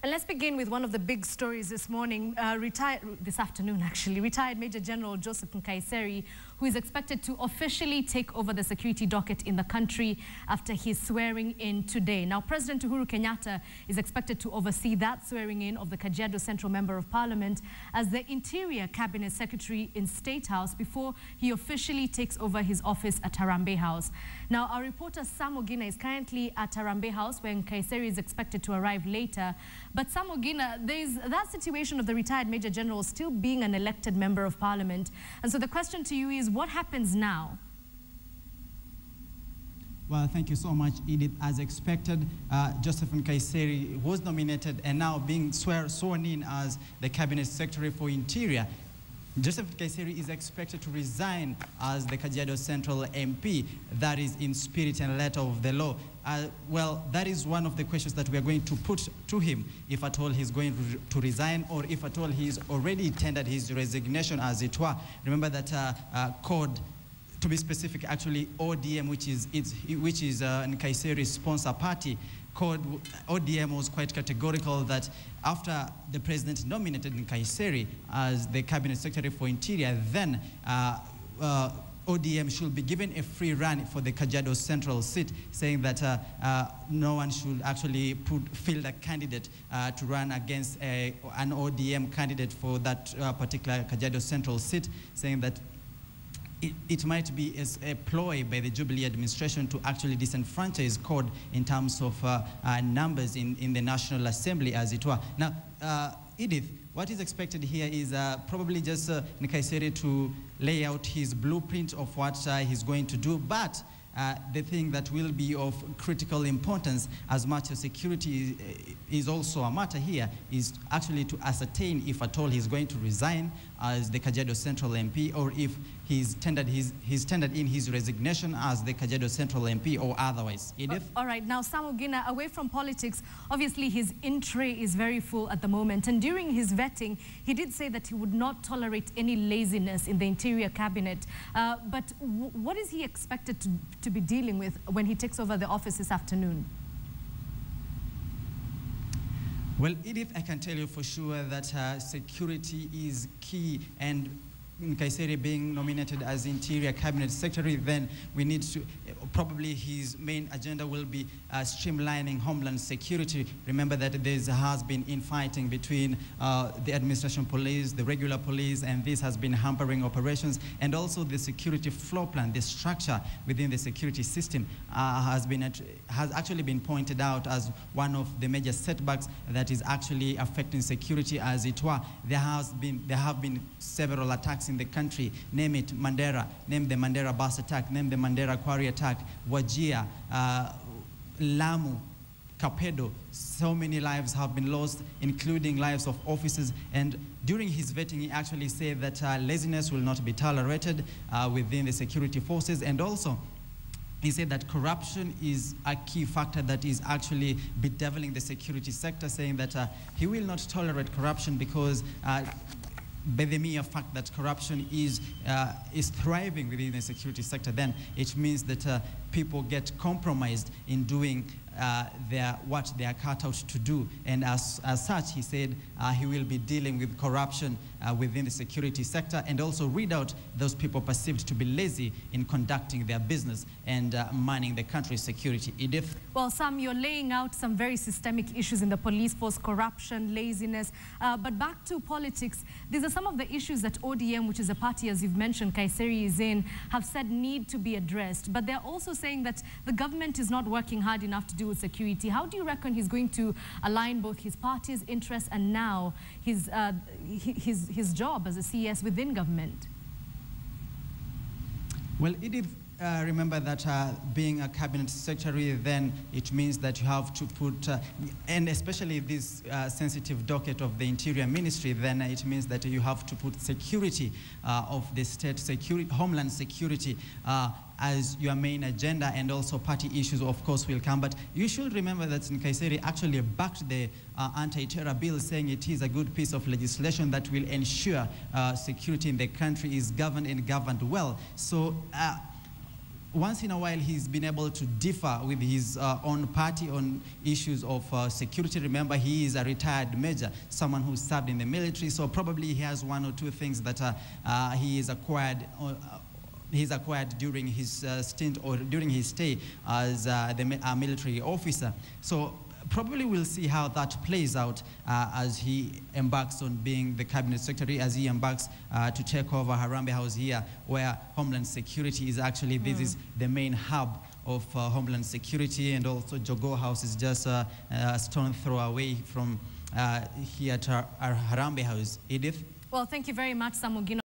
And let's begin with one of the big stories this morning, this afternoon actually. Retired Major General Joseph Nkaissery, who is expected to officially take over the security docket in the country after his swearing in today. Now, President Uhuru Kenyatta is expected to oversee that swearing in of the Kajiado Central Member of Parliament as the Interior Cabinet Secretary in State House before he officially takes over his office at Harambee House. Now, our reporter Sam Ogina is currently at Harambee House, where Nkaiserry is expected to arrive later. But Sam Ogina, there's that situation of the retired Major General still being an elected Member of Parliament. And so the question to you is, what happens now? Well, thank you so much, Edith. As expected, Joseph Nkaissery was nominated and now being sworn in as the Cabinet Secretary for Interior. Joseph Nkaissery is expected to resign as the Kajiado Central MP. That is in spirit and letter of the law. Well, that is one of the questions that we are going to put to him, if at all he's going to resign or if at all he's already tendered his resignation, as it were. Remember that code, to be specific, actually ODM, which is Nkaiserry's sponsor party, ODM was quite categorical that after the president nominated Nkaiserry as the Cabinet Secretary for Interior, then ODM should be given a free run for the Kajiado Central seat, saying that no one should actually field a candidate to run against an ODM candidate for that particular Kajiado Central seat, saying that it might be a ploy by the Jubilee administration to actually disenfranchise CORD in terms of numbers in the National Assembly, as it were. Now, Edith, what is expected here is probably just Nkaissery to lay out his blueprint of what he's going to do, but the thing that will be of critical importance, as much as security is also a matter here, is actually to ascertain if at all he's going to resign as the Kajiado Central MP, or if he's tendered in his resignation as the Kajiado Central MP, or otherwise. Edith? All right, now Sam Ogina, away from politics, obviously his in-tray is very full at the moment, and during his vetting, he did say that he would not tolerate any laziness in the Interior Cabinet. But what is he expected to be dealing with when he takes over the office this afternoon? Well, Edith, I can tell you for sure that security is key, and Nkaiserry being nominated as Interior Cabinet Secretary, then we need to, probably his main agenda will be streamlining Homeland Security. Remember that there has been infighting between the administration police, the regular police, and this has been hampering operations. And also the security floor plan, the structure within the security system has actually been pointed out as one of the major setbacks that is actually affecting security, as it were. There have been several attacks in the country, name it Mandera, name the Mandera bus attack, name the Mandera quarry attack, Wajir, Lamu, Kapedo. So many lives have been lost, including lives of officers. And during his vetting, he actually said that laziness will not be tolerated within the security forces. And also, he said that corruption is a key factor that is actually bedeviling the security sector, saying that he will not tolerate corruption because by the mere fact that corruption is thriving within the security sector, then it means that people get compromised in doing what they are cut out to do. And as such, he said he will be dealing with corruption within the security sector, and also read out those people perceived to be lazy in conducting their business and manning the country's security. Edith? Well, Sam, you're laying out some very systemic issues in the police force: corruption, laziness. But back to politics, these are some of the issues that ODM, which is a party, as you've mentioned, Nkaiserry is in, have said need to be addressed. But they're also saying that the government is not working hard enough to do with security. How do you reckon he's going to align both his party's interests and now his job as a CS within government? Well, Edith, remember that being a cabinet secretary, then it means that you have to put, and especially this sensitive docket of the Interior Ministry, then it means that you have to put security of the state, Homeland Security, as your main agenda, and also party issues, of course, will come. But you should remember that Nkaiserry actually backed the anti-terror bill, saying it is a good piece of legislation that will ensure security in the country is governed and governed well. So once in a while, he's been able to differ with his own party on issues of security. Remember, he is a retired major, someone who served in the military, so probably he has one or two things that he is acquired. He's acquired during his stint or during his stay as a military officer. So probably we'll see how that plays out as he embarks on being the cabinet secretary, as he embarks to take over Harambee House here, where Homeland Security is actually, this is the main hub of Homeland Security, and also Jogoo House is just a stone throw away from here to our Harambee House. Edith? Well, thank you very much, Samugino.